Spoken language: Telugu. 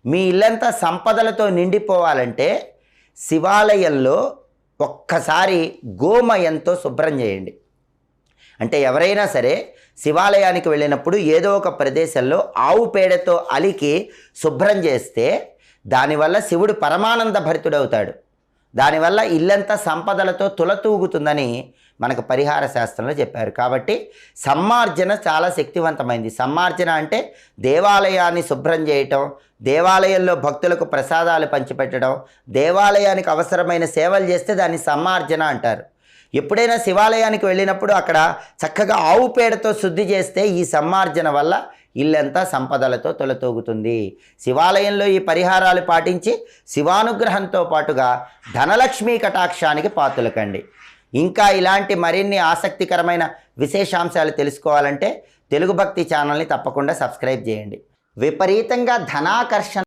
మీ ఇల్లంతా సంపదలతో నిండిపోవాలంటే శివాలయంలో ఒక్కసారి గోమయంతో శుభ్రం చేయండి. అంటే ఎవరైనా సరే శివాలయానికి వెళ్ళినప్పుడు ఏదో ఒక ప్రదేశంలో ఆవు పేడతో అలికి శుభ్రం చేస్తే దానివల్ల శివుడు పరమానంద భరితుడవుతాడు. దానివల్ల ఇల్లంతా సంపదలతో తులతూగుతుందని మనకు పరిహార శాస్త్రంలో చెప్పారు. కాబట్టి సమ్మార్జన చాలా శక్తివంతమైంది. సమ్మార్జన అంటే దేవాలయాన్ని శుభ్రం చేయటం, దేవాలయంలో భక్తులకు ప్రసాదాలు పంచిపెట్టడం, దేవాలయానికి అవసరమైన సేవలు చేస్తే దాన్ని సమ్మార్జన అంటారు. ఎప్పుడైనా శివాలయానికి వెళ్ళినప్పుడు అక్కడ చక్కగా ఆవు పేడతో శుద్ధి చేస్తే ఈ సమ్మార్జన వల్ల ఇల్లంతా సంపదలతో తొలతూగుతుంది. శివాలయంలో ఈ పరిహారాలు పాటించి శివానుగ్రహంతో పాటుగా ధనలక్ష్మీ కటాక్షానికి పాత్రులకండి. ఇంకా ఇలాంటి మరిన్ని ఆసక్తికరమైన విశేషాంశాలు తెలుసుకోవాలంటే తెలుగు భక్తి ఛానల్ని తప్పకుండా సబ్స్క్రైబ్ చేయండి. విపరీతంగా ధనాకర్షణ